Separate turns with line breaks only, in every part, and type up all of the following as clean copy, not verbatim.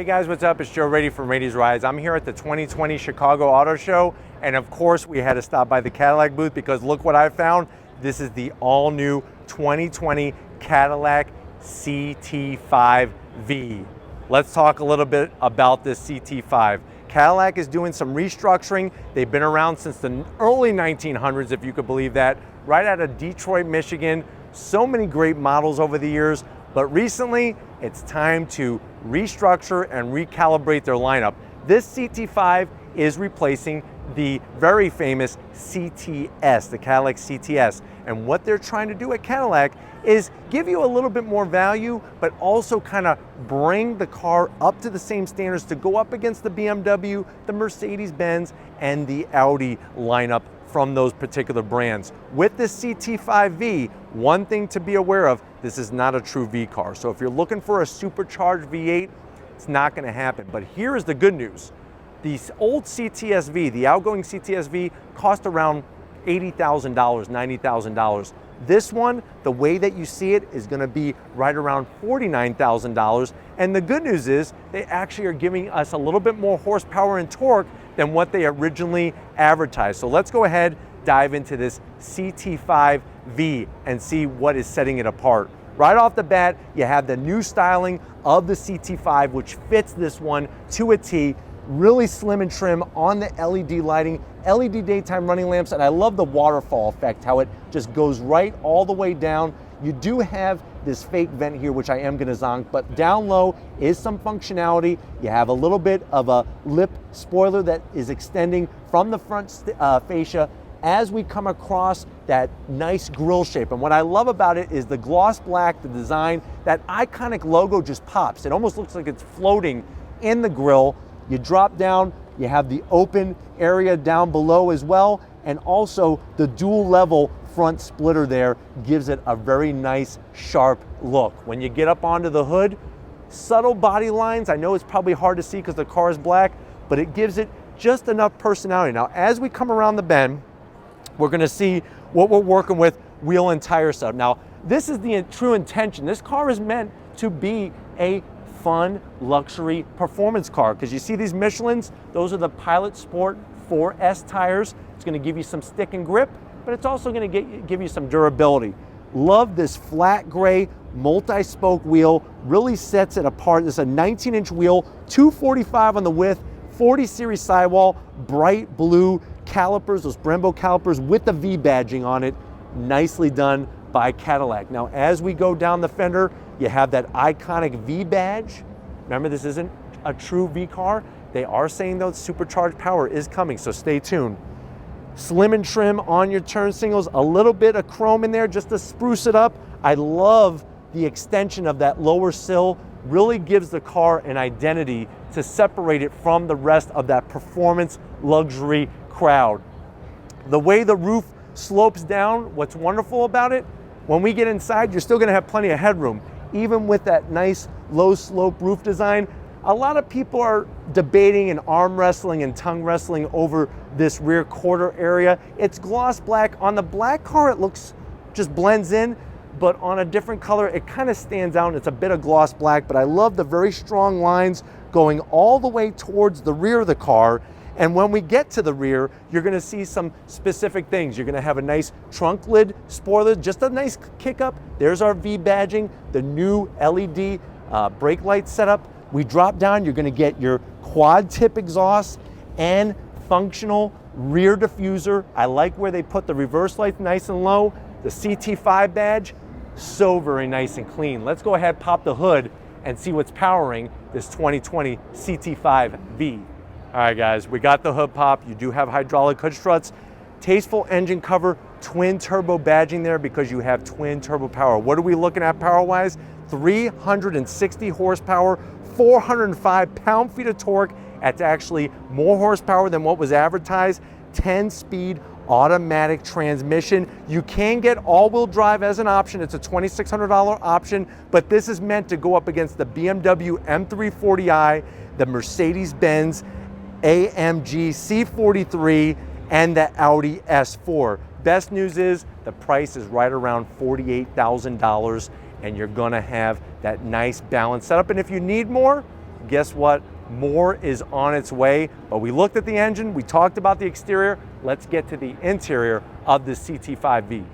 Hey guys, what's up? It's Joe Rady from Rady's Rides. I'm here at the 2020 Chicago Auto Show, and of course we had to stop by the Cadillac booth because look what I found. This is the all-new 2020 Cadillac CT5-V. Let's talk a little bit about this CT5. Cadillac is doing some restructuring. They've been around since the early 1900s, if you could believe that, right out of Detroit, Michigan. So many great models over the years, but recently it's time to restructure and recalibrate their lineup. This CT5 is replacing the very famous CTS, the Cadillac CTS. And what they're trying to do at Cadillac is give you a little bit more value, but also kind of bring the car up to the same standards to go up against the BMW, the Mercedes-Benz, and the Audi lineup from those particular brands. With this CT5V, one thing to be aware of, this is not a true V car. So if you're looking for a supercharged V8, it's not gonna happen. But here is the good news. The old CTS-V, the outgoing CTS-V, cost around $80,000, $90,000. This one, the way that you see it, is gonna be right around $49,000. And the good news is they actually are giving us a little bit more horsepower and torque than what they originally advertised. So let's go ahead, dive into this CT5V and see what is setting it apart. Right off the bat, you have the new styling of the CT5, which fits this one to a T. Really slim and trim on the LED lighting, LED daytime running lamps, and I love the waterfall effect, how it just goes right all the way down. You do have this fake vent here, which I am gonna zonk, but down low is some functionality. You have a little bit of a lip spoiler that is extending from the front fascia as we come across that nice grille shape. And what I love about it is the gloss black, the design, that iconic logo just pops. It almost looks like it's floating in the grille. You drop down, you have the open area down below as well, and also the dual level front splitter there gives it a very nice sharp look. When you get up onto the hood, subtle body lines. I know it's probably hard to see because the car is black, but it gives it just enough personality. Now, as we come around the bend, we're gonna see what we're working with wheel and tire setup. Now, this is the true intention. This car is meant to be a fun luxury performance car, because you see these Michelins, those are the Pilot Sport 4S tires. It's gonna give you some stick and grip, but it's also gonna give you some durability. Love this flat gray multi-spoke wheel, really sets it apart. This is a 19-inch wheel, 245 on the width, 40 series sidewall, bright blue calipers, those Brembo calipers with the V badging on it. Nicely done by Cadillac. Now, as we go down the fender, you have that iconic V badge. Remember, this isn't a true V car. They are saying though supercharged power is coming, so stay tuned. Slim and trim on your turn signals, a little bit of chrome in there just to spruce it up. I love the extension of that lower sill, really gives the car an identity to separate it from the rest of that performance luxury crowd. The way the roof slopes down, what's wonderful about it, when we get inside, you're still gonna have plenty of headroom. Even with that nice low slope roof design, a lot of people are debating and arm wrestling and tongue wrestling over this rear quarter area. It's gloss black. On the black car, it looks, just blends in, but on a different color, it kind of stands out. It's a bit of gloss black, but I love the very strong lines going all the way towards the rear of the car. And when we get to the rear, you're gonna see some specific things. You're gonna have a nice trunk lid spoiler, just a nice kick up. There's our V badging, the new LED brake light setup. We drop down, you're gonna get your quad tip exhaust and functional rear diffuser. I like where they put the reverse lights nice and low. The CT5 badge, so very nice and clean. Let's go ahead, pop the hood and see what's powering this 2020 CT5V. All right guys, we got the hood pop. You do have hydraulic hood struts, tasteful engine cover, twin turbo badging there because you have twin turbo power. What are we looking at power-wise? 360 horsepower, 405 pound-feet of torque. That's actually more horsepower than what was advertised. 10-speed automatic transmission. You can get all-wheel drive as an option. It's a $2,600 option, but this is meant to go up against the BMW M340i, the Mercedes-Benz AMG C43, and the Audi S4. Best news is the price is right around $48,000, and you're gonna have that nice balanced setup. And if you need more, guess what? More is on its way. But we looked at the engine, we talked about the exterior. Let's get to the interior of the CT5-V.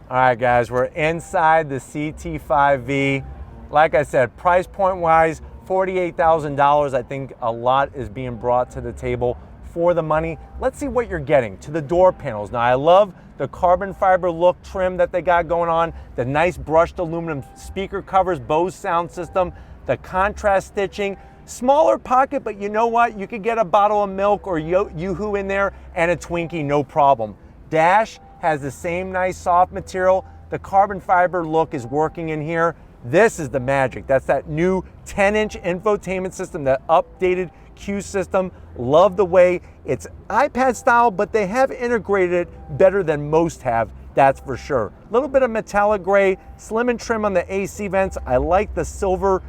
All right, guys, we're inside the CT5-V. Like I said, price point wise, $48,000. I think a lot is being brought to the table for the money. Let's see what you're getting. To the door panels. Now, I love the carbon fiber look trim that they got going on, the nice brushed aluminum speaker covers, Bose sound system, the contrast stitching, smaller pocket, but you know what? You could get a bottle of milk or Yoo-Hoo in there and a Twinkie, no problem. Dash has the same nice soft material. The carbon fiber look is working in here. This is the magic. That's that new 10-inch infotainment system, that updated Q system. Love the way it's iPad style, but they have integrated it better than most have, that's for sure. A little bit of metallic gray, slim and trim on the AC vents. I like the silver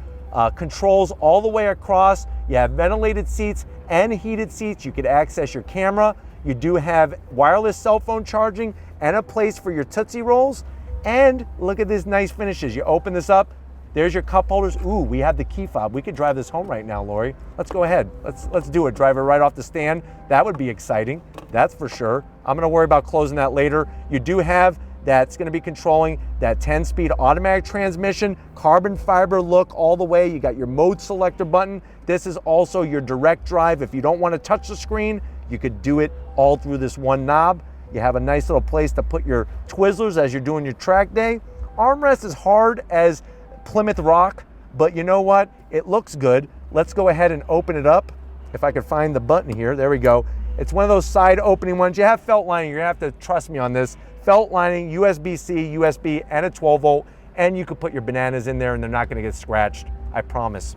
controls all the way across. You have ventilated seats and heated seats. You could access your camera. You do have wireless cell phone charging and a place for your Tootsie Rolls. And look at these nice finishes. You open this up, there's your cup holders. Ooh, we have the key fob. We could drive this home right now, Lori. Let's go ahead. Let's do it. Drive it right off the stand. That would be exciting, that's for sure. I'm gonna worry about closing that later. You do have that's gonna be controlling that 10-speed automatic transmission, carbon fiber look all the way. You got your mode selector button. This is also your direct drive. If you don't wanna touch the screen, you could do it all through this one knob. You have a nice little place to put your Twizzlers as you're doing your track day. Armrest is hard as Plymouth Rock, but you know what? It looks good. Let's go ahead and open it up. If I could find the button here, there we go. It's one of those side opening ones. You have felt lining, you're gonna have to trust me on this. Felt lining, USB-C, USB, and a 12 volt, and you could put your bananas in there and they're not gonna get scratched, I promise.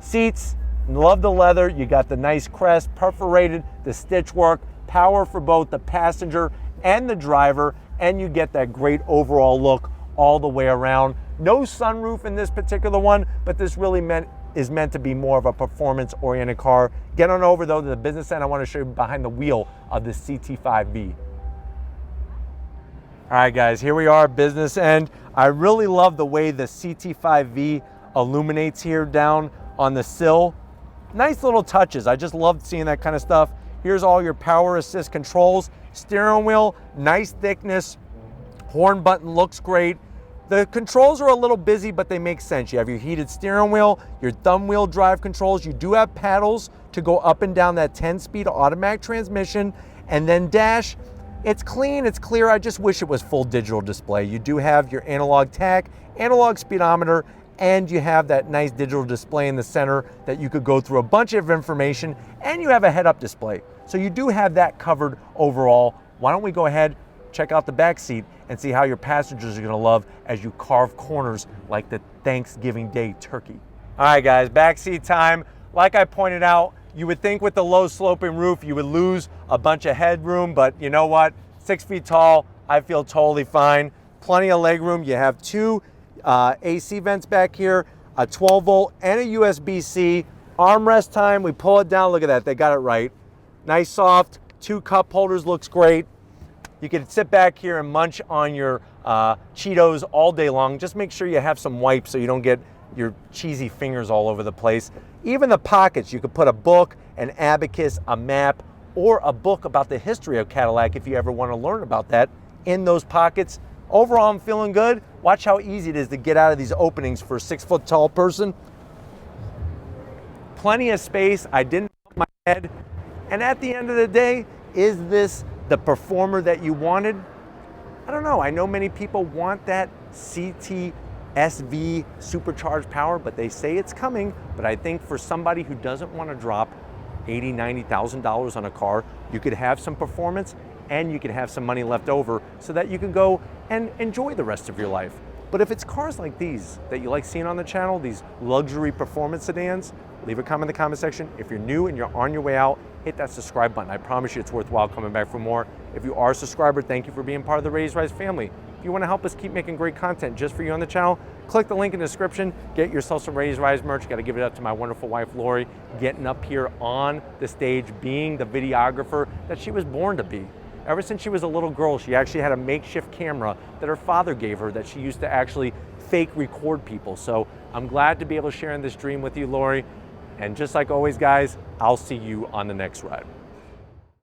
Seats, love the leather. You got the nice crest, perforated, the stitch work, power for both the passenger and the driver, and you get that great overall look all the way around. No sunroof in this particular one, but this really is meant to be more of a performance-oriented car. Get on over though to the business end. I want to show you behind the wheel of the CT5-V. All right, guys, here we are, business end. I really love the way the CT5-V illuminates here down on the sill. Nice little touches. I just loved seeing that kind of stuff. Here's all your power assist controls. Steering wheel, nice thickness. Horn button looks great. The controls are a little busy, but they make sense. You have your heated steering wheel, your thumb wheel drive controls. You do have paddles to go up and down that 10-speed automatic transmission. And then dash, it's clean, it's clear. I just wish it was full digital display. You do have your analog tach, analog speedometer, and you have that nice digital display in the center that you could go through a bunch of information, and you have a head-up display. So you do have that covered overall. Why don't we go ahead, check out the back seat, and see how your passengers are gonna love as you carve corners like the Thanksgiving Day turkey. All right, guys, back seat time. Like I pointed out, you would think with the low sloping roof, you would lose a bunch of headroom, but you know what? 6 feet tall, I feel totally fine. Plenty of leg room. You have two AC vents back here, a 12 volt and a USB-C. Armrest time, we pull it down, look at that, they got it right. Nice soft, two cup holders, looks great. You can sit back here and munch on your Cheetos all day long. Just make sure you have some wipes so you don't get your cheesy fingers all over the place. Even the pockets, you could put a book, an abacus, a map, or a book about the history of Cadillac if you ever want to learn about that in those pockets. Overall, I'm feeling good. Watch how easy it is to get out of these openings for a 6 foot tall person. Plenty of space. I didn't bump my head. And at the end of the day, is this the performer that you wanted? I don't know. I know many people want that CT-SV supercharged power, but they say it's coming. But I think for somebody who doesn't want to drop $80,000, $90,000 on a car, you could have some performance and you could have some money left over so that you can go and enjoy the rest of your life. But if it's cars like these that you like seeing on the channel, these luxury performance sedans, leave a comment in the comment section. If you're new and you're on your way out, hit that subscribe button. I promise you it's worthwhile coming back for more. If you are a subscriber, thank you for being part of the Raise Rise family. If you want to help us keep making great content just for you on the channel, click the link in the description, get yourself some Raise Rise merch. You got to give it up to my wonderful wife, Lori, getting up here on the stage, being the videographer that she was born to be. Ever since she was a little girl, she actually had a makeshift camera that her father gave her that she used to actually fake record people. So I'm glad to be able to share in this dream with you, Lori. And just like always, guys, I'll see you on the next ride.